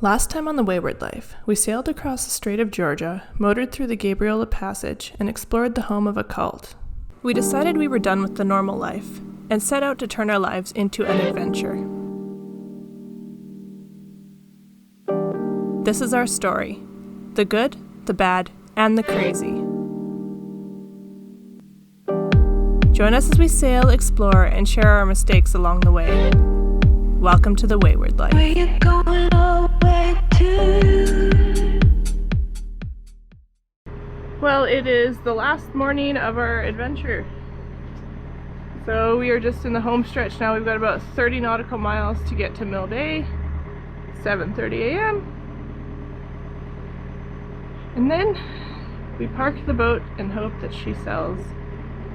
Last time on the Wayward Life, we sailed across the Strait of Georgia, motored through the Gabriela Passage, and explored the home of a cult. We decided we were done with the normal life, and set out to turn our lives into an adventure. This is our story: the good, the bad, and the crazy. Join us as we sail, explore, and share our mistakes along the way. Welcome to the Wayward Life. Where you going away to? Well, it is the last morning of our adventure. So we are just in the home stretch now. We've got about 30 nautical miles to get to Mill Bay, 7:30 a.m. And then we park the boat and hope that she sells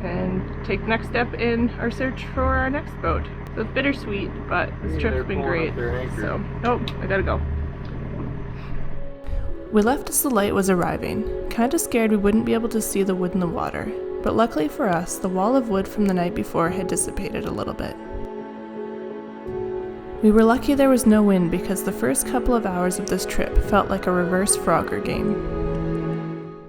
and take the next step in our search for our next boat. So it's bittersweet, but this trip's been great. So, oh, I gotta go. We left as the light was arriving, kinda scared we wouldn't be able to see the wood in the water, but luckily for us, the wall of wood from the night before had dissipated a little bit. We were lucky there was no wind because the first couple of hours of this trip felt like a reverse Frogger game.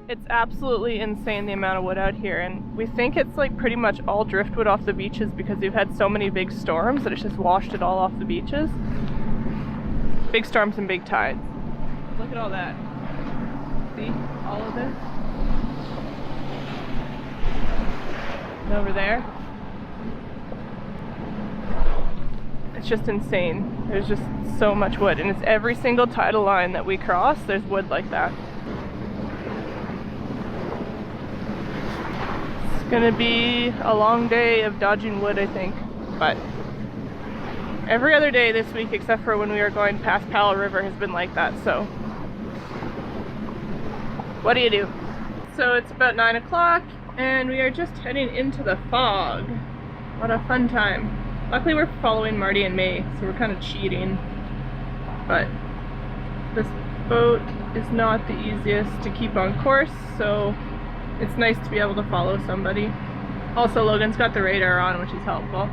It's absolutely insane the amount of wood out here, and we think it's like pretty much all driftwood off the beaches because we've had so many big storms that it's just washed it all off the beaches. Big storms and big tides. Look at all that. See all of this? And over there. It's just insane. There's just so much wood, and it's every single tidal line that we cross, there's wood like that. Gonna be a long day of dodging wood, I think, but every other day this week except for when we were going past Powell River has been like that, so what do you do? So it's about 9 o'clock and we are just heading into the fog. What a fun time. Luckily we're following Marty and May, so we're kind of cheating, but this boat is not the easiest to keep on course, so it's nice to be able to follow somebody. Also, Logan's got the radar on, which is helpful.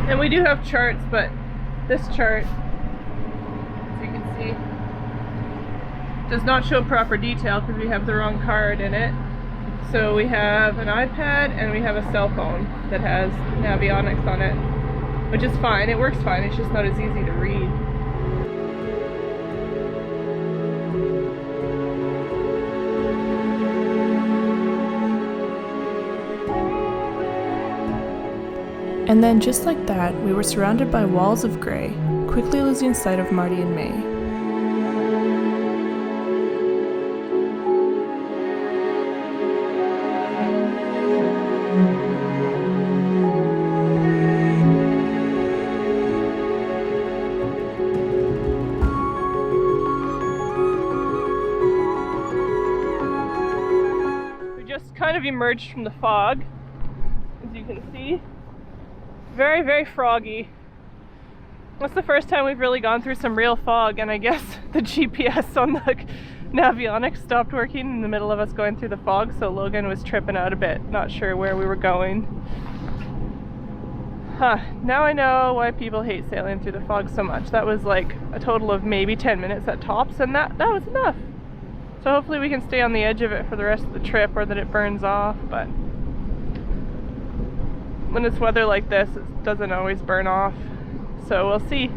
And we do have charts, but this chart, as you can see, does not show proper detail because we have the wrong card in it. So we have an iPad and we have a cell phone that has Navionics on it, which is fine. It works fine. It's just not as easy to read. And then, just like that, we were surrounded by walls of grey, quickly losing sight of Marty and May. We just kind of emerged from the fog, as you can see. Very, very froggy. That's the first time we've really gone through some real fog, and I guess the GPS on the Navionics stopped working in the middle of us going through the fog, so Logan was tripping out a bit, not sure where we were going. Now I know why people hate sailing through the fog so much. That was like a total of maybe 10 minutes at tops, and that was enough. So hopefully we can stay on the edge of it for the rest of the trip, or that it burns off, but when it's weather like this, it doesn't always burn off. So we'll see.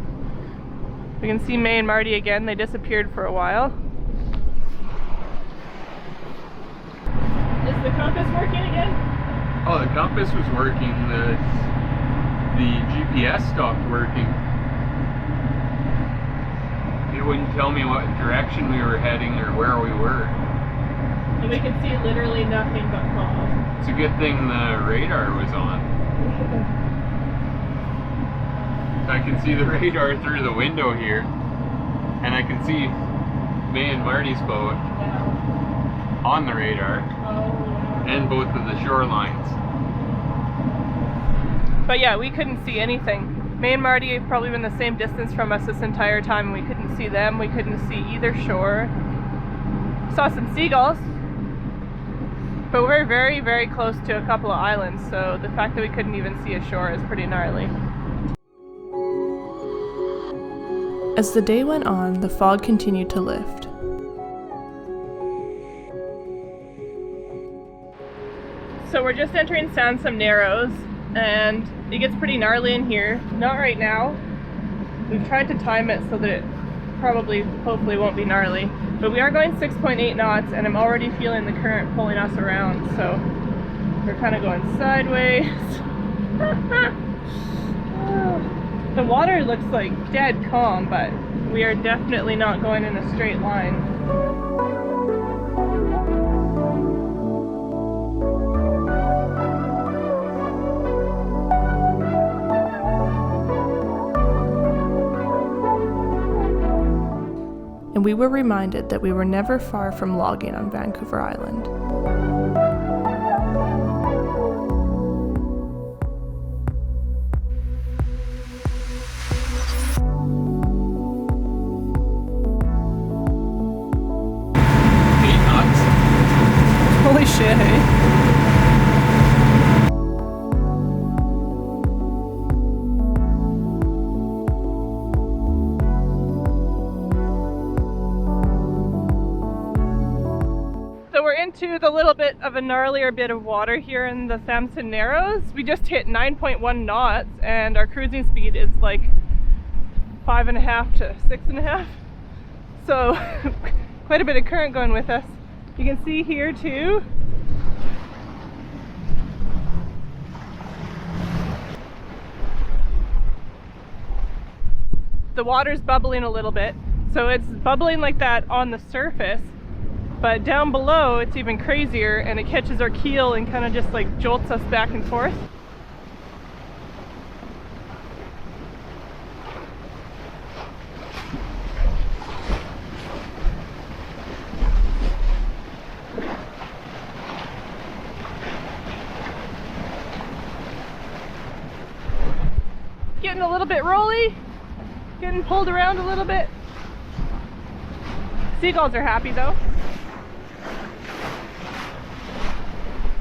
We can see May and Marty again. They disappeared for a while. Is the compass working again? Oh, the compass was working. The GPS stopped working. It wouldn't tell me what direction we were heading or where we were. And we could see literally nothing but fog. It's a good thing the radar was on. I can see the radar through the window here, and I can see May and Marty's boat on the radar, and both of the shorelines. But yeah, we couldn't see anything. May and Marty have probably been the same distance from us this entire time, and we couldn't see them. We couldn't see either shore. Saw some seagulls, but we're very, very close to a couple of islands, so the fact that we couldn't even see a shore is pretty gnarly. As the day went on, the fog continued to lift. So we're just entering Sansom Narrows, and it gets pretty gnarly in here. Not right now. We've tried to time it so that it hopefully won't be gnarly. But we are going 6.8 knots, and I'm already feeling the current pulling us around, so we're kind of going sideways. The water looks like dead calm, but we are definitely not going in a straight line. And we were reminded that we were never far from logging on Vancouver Island. Holy shit, hey? So we're into the little bit of a gnarlier bit of water here in the Sansom Narrows. We just hit 9.1 knots and our cruising speed is like 5.5 to 6.5. So quite a bit of current going with us. You can see here too. The water's bubbling a little bit. So it's bubbling like that on the surface, but down below it's even crazier, and it catches our keel and kind of just like jolts us back and forth. Getting a little bit rolly, getting pulled around a little bit. Seagulls are happy though.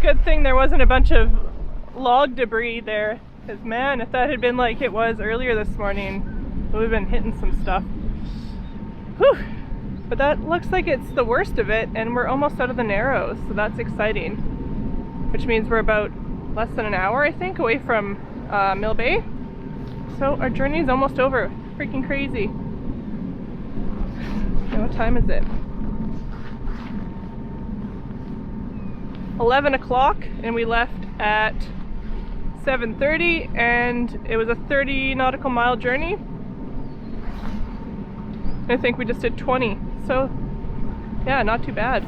Good thing there wasn't a bunch of log debris there, because man, if that had been like it was earlier this morning, we've been hitting some stuff. Whew. But that looks like it's the worst of it, and we're almost out of the Narrows, so that's exciting. Which means we're about less than an hour, I think, away from Mill Bay. So our journey is almost over. Freaking crazy. Now what time is it? 11 o'clock, and we left at 7:30, and it was a 30 nautical mile journey. I think we just did 20, so yeah, not too bad.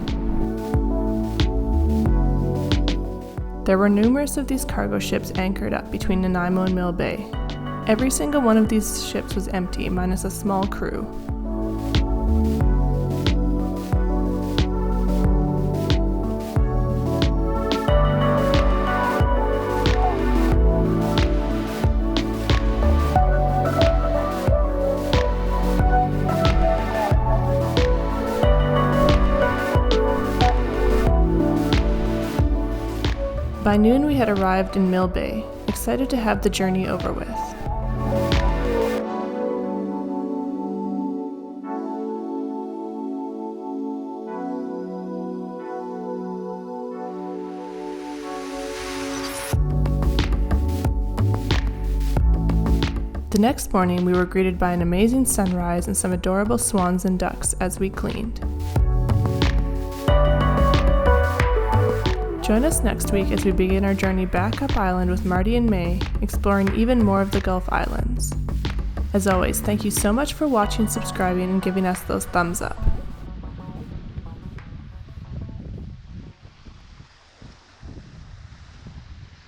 There were numerous of these cargo ships anchored up between Nanaimo and Mill Bay. Every single one of these ships was empty, minus a small crew. By noon we had arrived in Mill Bay, excited to have the journey over with. The next morning we were greeted by an amazing sunrise and some adorable swans and ducks as we cleaned. Join us next week as we begin our journey back up island with Marty and May, exploring even more of the Gulf Islands. As always, thank you so much for watching, subscribing, and giving us those thumbs up.